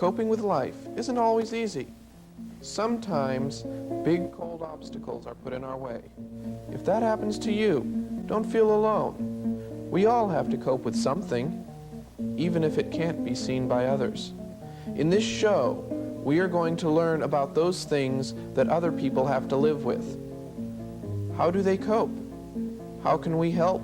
Coping with life isn't always easy. Sometimes big, cold obstacles are put in our way. If that happens to you, don't feel alone. We all have to cope with something, even if it can't be seen by others. In this show, we are going to learn about those things that other people have to live with. How do they cope? How can we help?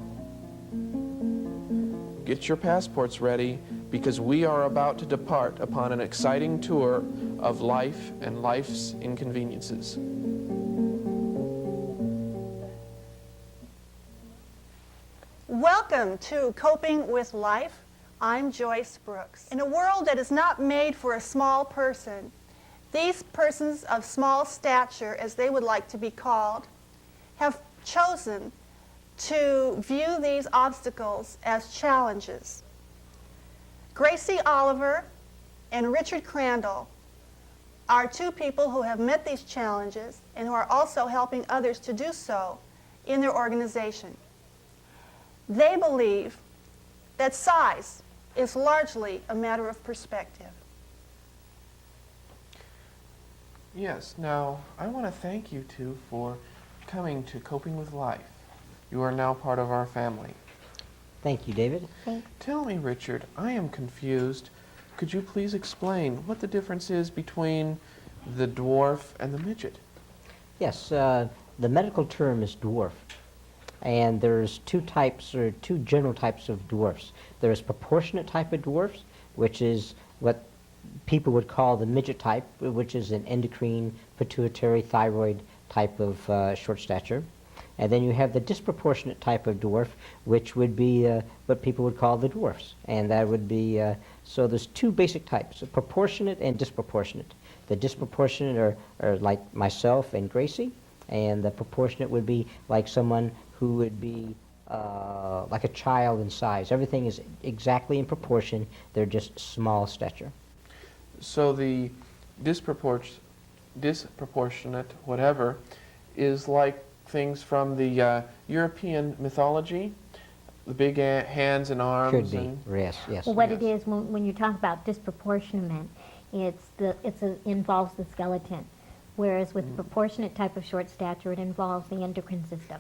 Get your passports ready, because we are about to depart upon an exciting tour of life and life's inconveniences. Welcome to Coping with Life. I'm Joyce Brooks. In a world that is not made for a small person, these persons of small stature, as they would like to be called, have chosen to view these obstacles as challenges. Gracie Oliver and Richard Crandall are two people who have met these challenges and who are also helping others to do so in their organization. They believe that size is largely a matter of perspective. Yes, now I want to thank you two for coming to Coping with Life. You are now part of our family. Thank you, David. Tell me, Richard, I am confused. Could you please explain what the difference is between the dwarf and the midget? Yes, the medical term is dwarf. And there's two types, or two general types of dwarfs. There's proportionate type of dwarfs, which is what people would call the midget type, which is an endocrine, pituitary, thyroid type of short stature. And then you have the disproportionate type of dwarf, which would be what people would call the dwarfs. And that would be, so there's two basic types, proportionate and disproportionate. The disproportionate are like myself and Gracie, and the proportionate would be like someone who would be like a child in size. Everything is exactly in proportion. They're just small stature. So the disproportionate, whatever, is like things from the European mythology, the big hands and arms. Could be, yes, yes. Well, what Yes. it is, when you talk about disproportionate, involves the skeleton, whereas with proportionate type of short stature, it involves the endocrine system.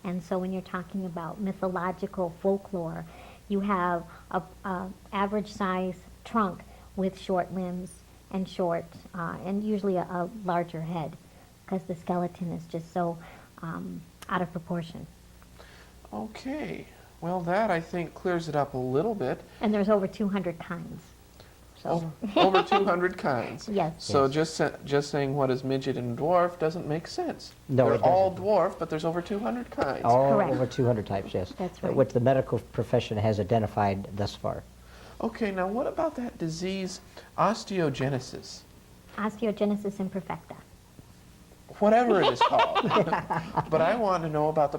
And so when you're talking about mythological folklore, you have a average size trunk with short limbs and short, and usually a larger head, because the skeleton is just so out of proportion. Okay. Well, that, I think, clears it up a little bit. And there's over 200 kinds. So. Over 200 kinds. Yes. So Yes. just saying what is midget and dwarf doesn't make sense. No, They're it all doesn't. dwarf, but there's over 200 kinds. All Correct. over 200 types, yes. That's right. Which the medical profession has identified thus far. Okay, now what about that disease, osteogenesis? Osteogenesis imperfecta. Whatever it is called. But I want to know about the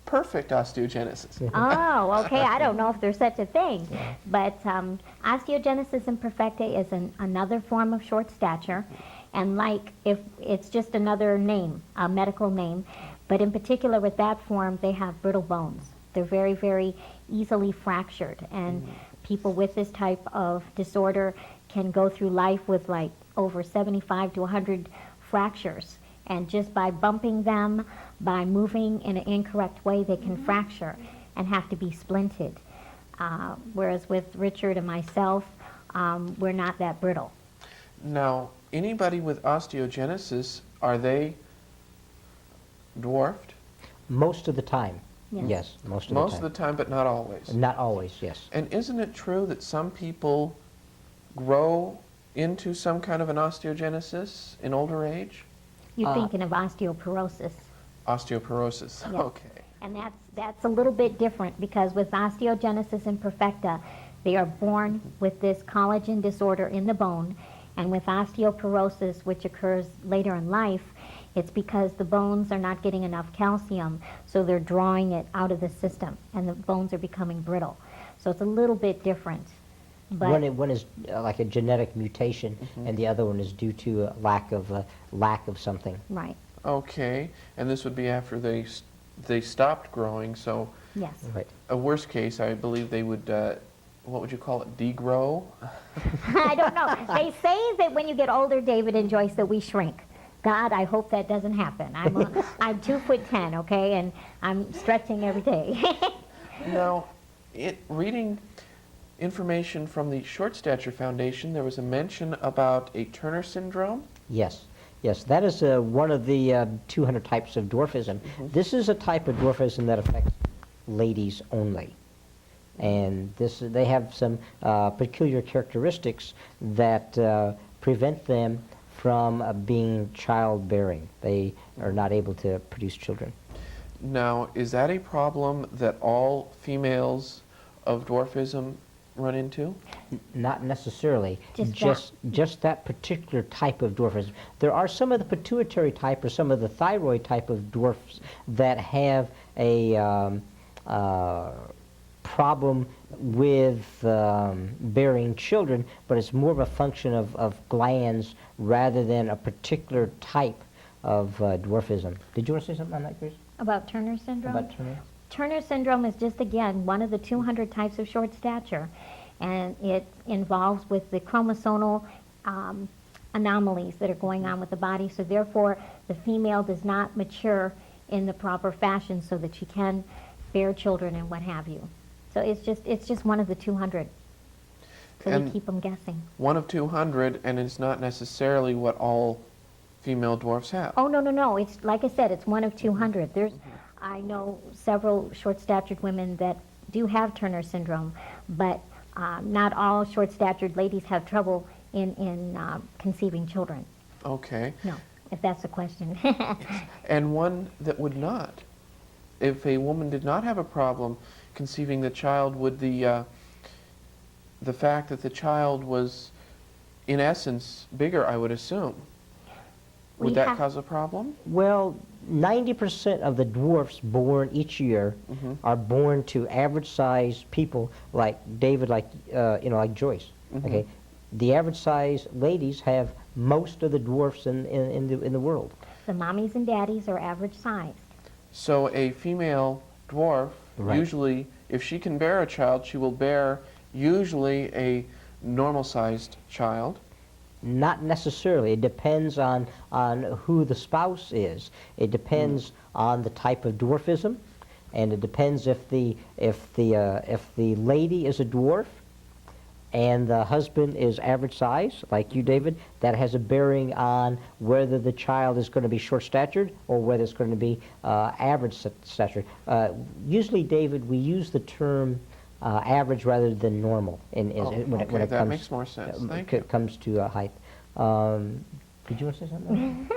perfect osteogenesis. Oh, okay. I don't know if there's such a thing. But osteogenesis imperfecta is another form of short stature. And like, if it's just another name, a medical name, but in particular with that form, they have brittle bones. They're very, very easily fractured. And people with this type of disorder can go through life with like over 75 to 100 fractures. And just by bumping them, by moving in an incorrect way, they can fracture and have to be splinted. Whereas with Richard and myself, we're not that brittle. Now, anybody with osteogenesis, are they dwarfed? Most of the time, Yes. yes, most of Most the of time. the time, but not always. Not always, yes. And isn't it true that some people grow into some kind of an osteogenesis in older age? You're thinking of osteoporosis. Osteoporosis, Yeah. okay. And that's a little bit different, because with osteogenesis imperfecta, they are born with this collagen disorder in the bone. And with osteoporosis, which occurs later in life, it's because the bones are not getting enough calcium, so they're drawing it out of the system, and the bones are becoming brittle. So it's a little bit different. But One is like a genetic mutation, and the other one is due to a lack of something. right, Okay, and this would be after they stopped growing, so yes. Right. a worst case, I believe they would what would you call it, degrow? I don't know. They say that when you get older, David and Joyce, that we shrink. God, I hope that doesn't happen. I'm 2'10", okay, and I'm stretching every day. Now, reading information from the Short Stature Foundation, there was a mention about a Turner syndrome. Yes, yes, that is one of the 200 types of dwarfism. This is a type of dwarfism that affects ladies only. And they have some peculiar characteristics that prevent them from being childbearing. They are not able to produce children. Now, is that a problem that all females of dwarfism run into? Not necessarily. Just Just that particular type of dwarfism. There are some of the pituitary type or some of the thyroid type of dwarfs that have a problem with bearing children, but it's more of a function of glands rather than a particular type of dwarfism. Did you want to say something on that, Grace? About Turner syndrome? About Turner? Turner syndrome is just, again, one of the 200 types of short stature, and it involves with the chromosomal anomalies that are going on with the body, so therefore the female does not mature in the proper fashion so that she can bear children and what have you. So it's just one of the 200. So And we keep them guessing. one of 200, and it's not necessarily what all female dwarfs have. Oh, no, no, no. It's, like I said, it's one of 200. I know several short-statured women that do have Turner syndrome, but not all short-statured ladies have trouble in conceiving children. Okay. No, if that's the question. And one that would not. If a woman did not have a problem conceiving the child, would the fact that the child was, in essence, bigger, I would assume, would that cause a problem? Well, 90% of the dwarfs born each year are born to average-sized people like David, like like Joyce. Okay, the average-sized ladies have most of the dwarfs in the world. The mommies and daddies are average sized. So a female dwarf, Right. usually, if she can bear a child, she will bear usually a normal-sized child. Not necessarily. It depends on who the spouse is. It depends on the type of dwarfism, and it depends if the lady is a dwarf and the husband is average size, like you, David. That has a bearing on whether the child is going to be short-statured or whether it's going to be average stature. Usually, David, we use the term average rather than normal when it that comes, makes more sense. Thank you. comes to height. Did you want to say something?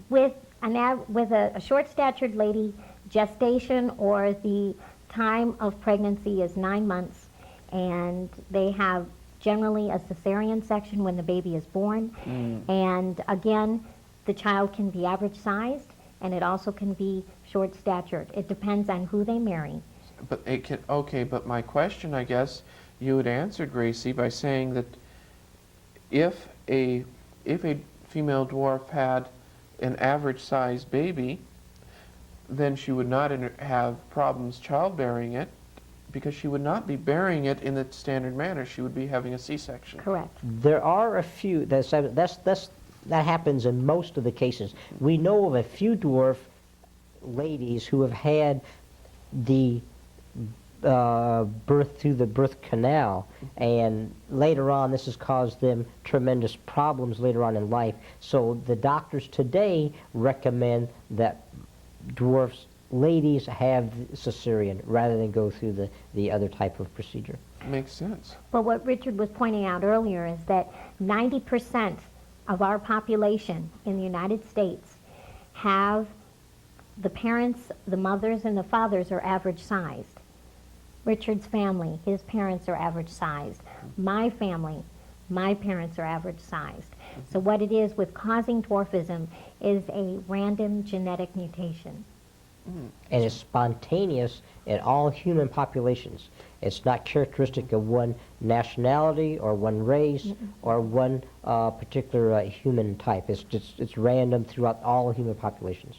With a short-statured lady, gestation or the time of pregnancy is 9 months, and they have generally a cesarean section when the baby is born. And again, the child can be average-sized, and it also can be short-statured. It depends on who they marry. But it can, okay, but my question, I guess, you would answer, Gracie, by saying that if a female dwarf had an average-sized baby, then she would not have problems childbearing it, because she would not be bearing it in the standard manner. She would be having a C-section. Correct. There are a few, that happens in most of the cases. We know of a few dwarf ladies who have had the birth through the birth canal, and later on this has caused them tremendous problems later on in life. So the doctors today recommend that dwarfs ladies have cesarean rather than go through the other type of procedure. Makes sense. But what Richard was pointing out earlier is that 90% of our population in the United States have the parents, the mothers and the fathers are average sized. Richard's family, his parents are average sized. My family, my parents are average sized. So what it is with causing dwarfism is a random genetic mutation. And it's spontaneous in all human populations. It's not characteristic of one nationality or one race or one particular human type. It's random throughout all human populations.